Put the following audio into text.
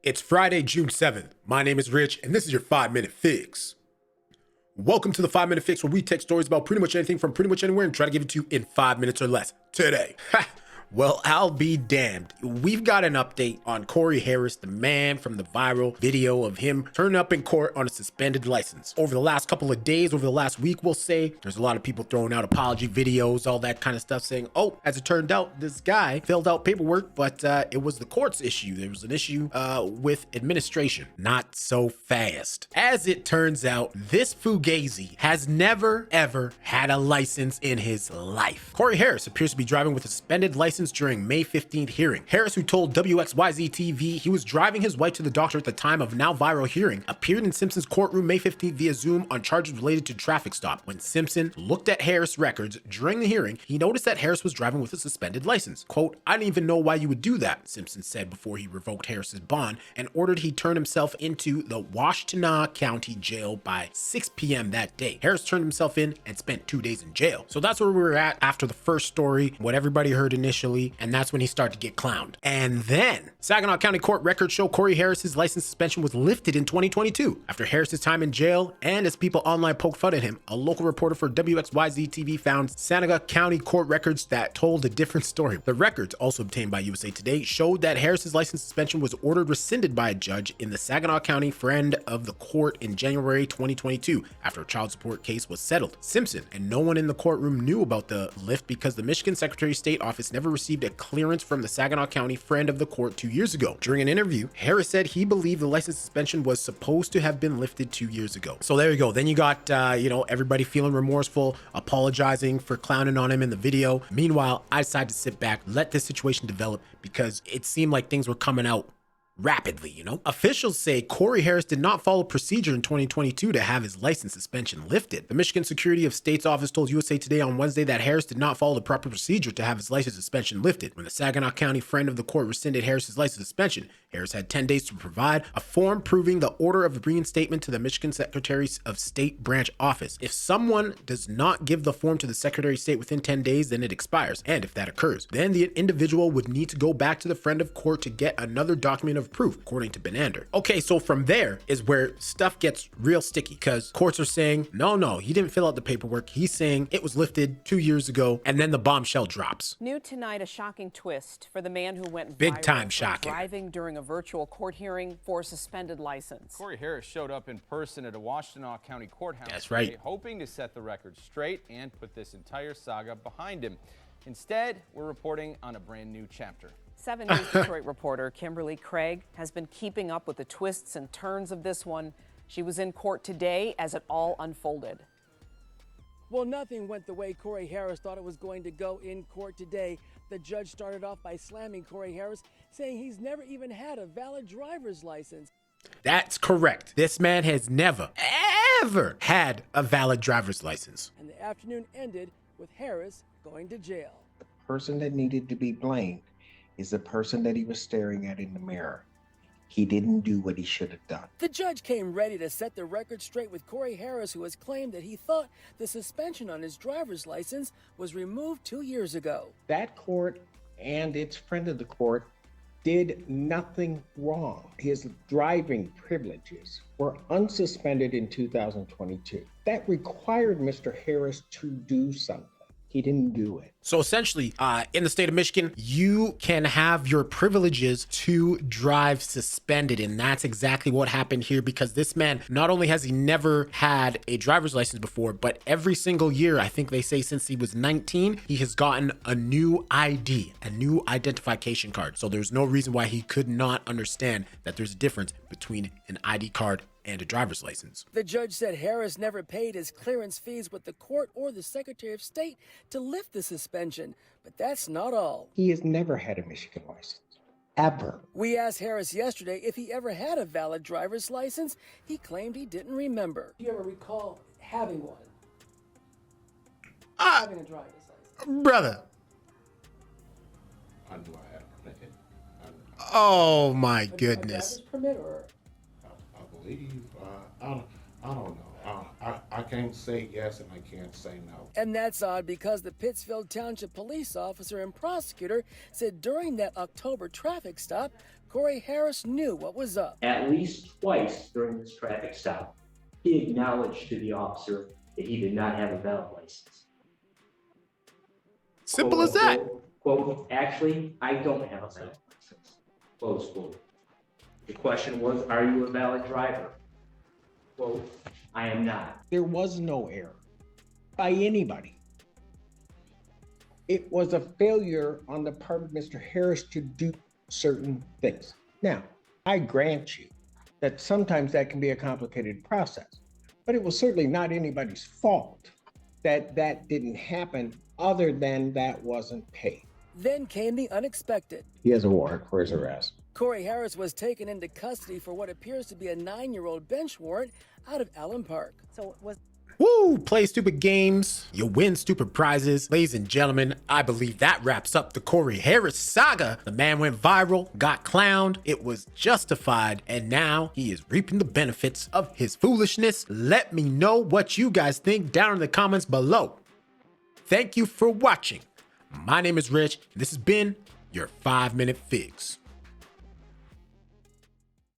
It's Friday, June 7th. My name is Rich, and this is your 5-Minute Fix. Welcome to the 5-Minute Fix, where we take stories about pretty much anything from pretty much anywhere and try to give it to you in 5 minutes or less. Today. Well, I'll be damned. We've got an update on Corey Harris, the man from the viral video of him turning up in court on a suspended license. Over the last couple of days, over the last week, we'll say, there's a lot of people throwing out apology videos, all that kind of stuff, saying, oh, as it turned out, this guy filled out paperwork, but it was the court's issue. There was an issue with administration. Not so fast. As it turns out, this fugazi has never, ever had a license in his life. Corey Harris appears to be driving with a suspended license during May 15th hearing. Harris, who told WXYZ TV he was driving his wife to the doctor at the time of now viral hearing, appeared in Simpson's courtroom May 15th via Zoom on charges related to traffic stop. When Simpson looked at Harris' records during the hearing, he noticed that Harris was driving with a suspended license. Quote, "I didn't even know why you would do that," Simpson said before he revoked Harris's bond and ordered he turn himself into the Washtenaw County Jail by 6 p.m. that day. Harris turned himself in and spent 2 days in jail. So that's where we were at after the first story, what everybody heard initially, and that's when he started to get clowned. And then Saginaw County Court records show Corey Harris's license suspension was lifted in 2022 after Harris's time in jail, and as people online poked fun at him, a local reporter for WXYZ TV found Saginaw County Court records that told a different story. The records, also obtained by USA Today, showed that Harris's license suspension was ordered rescinded by a judge in the Saginaw County friend of the court in January 2022 after a child support case was settled. Simpson and no one in the courtroom knew about the lift because the Michigan Secretary of State office never received a clearance from the Saginaw County friend of the court 2 years ago. During an interview, Harris said he believed the license suspension was supposed to have been lifted 2 years ago. So there you go. Then you got, everybody feeling remorseful, apologizing for clowning on him in the video. Meanwhile, I decided to sit back, let this situation develop because it seemed like things were coming out rapidly, Officials say Corey Harris did not follow procedure in 2022 to have his license suspension lifted. The Michigan Secretary of State's office told USA Today on Wednesday that Harris did not follow the proper procedure to have his license suspension lifted. When the Saginaw County friend of the court rescinded Harris's license suspension, Harris had 10 days to provide a form proving the order of reinstatement to the Michigan Secretary of State branch office. If someone does not give the form to the Secretary of State within 10 days, then it expires. And if that occurs, then the individual would need to go back to the friend of court to get another document of proof, according to Benander. Okay, so from there is where stuff gets real sticky because courts are saying, no, he didn't fill out the paperwork. He's saying it was lifted 2 years ago, and then the bombshell drops. New tonight, a shocking twist for the man who went big viral time for shocking driving during a virtual court hearing for a suspended license. Corey Harris showed up in person at a Washtenaw County courthouse. That's right. Today, hoping to set the record straight and put this entire saga behind him. Instead, we're reporting on a brand new chapter. 7 News Detroit reporter Kimberly Craig has been keeping up with the twists and turns of this one. She was in court today as it all unfolded. Well, nothing went the way Corey Harris thought it was going to go in court today. The judge started off by slamming Corey Harris, saying he's never even had a valid driver's license. That's correct. This man has never, ever had a valid driver's license. And the afternoon ended with Harris going to jail. The person that needed to be blamed is the person that he was staring at in the mirror. He didn't do what he should have done. The judge came ready to set the record straight with Corey Harris, who has claimed that he thought the suspension on his driver's license was removed 2 years ago. That court and its friend of the court did nothing wrong. His driving privileges were unsuspended in 2022. That required Mr. Harris to do something. He didn't do it. So essentially, in the state of Michigan, you can have your privileges to drive suspended. And that's exactly what happened here, because this man, not only has he never had a driver's license before, but every single year, I think they say since he was 19, he has gotten a new ID, a new identification card. So there's no reason why he could not understand that there's a difference between an ID card and a driver's license. The judge said Harris never paid his clearance fees with the court or the Secretary of State to lift the suspension, but that's not all. He has never had a Michigan license, ever. We asked Harris yesterday if he ever had a valid driver's license. He claimed he didn't remember. Do you ever recall having one? Having a driver's license? Brother. I knew I had a permit. Oh my A goodness. driver's permit or? I believe. I don't know. I can't say yes and I can't say no. And that's odd because the Pittsfield Township police officer and prosecutor said during that October traffic stop, Corey Harris knew what was up. At least twice during this traffic stop, he acknowledged to the officer that he did not have a valid license. Simple as that. Quote, actually, I don't have a valid license. Close quote. The question was, are you a valid driver? Quote, I am not. There was no error by anybody. It was a failure on the part of Mr. Harris to do certain things. Now, I grant you that sometimes that can be a complicated process, but it was certainly not anybody's fault that that didn't happen, other than that wasn't paid. Then came the unexpected. He has a warrant for his arrest. Corey Harris was taken into custody for what appears to be a 9-year-old bench warrant out of Allen Park. So was Woo! Play stupid games, you win stupid prizes. Ladies and gentlemen, I believe that wraps up the Corey Harris saga. The man went viral, got clowned, it was justified, and now he is reaping the benefits of his foolishness. Let me know what you guys think down in the comments below. Thank you for watching. My name is Rich, and this has been your 5-Minute Fix.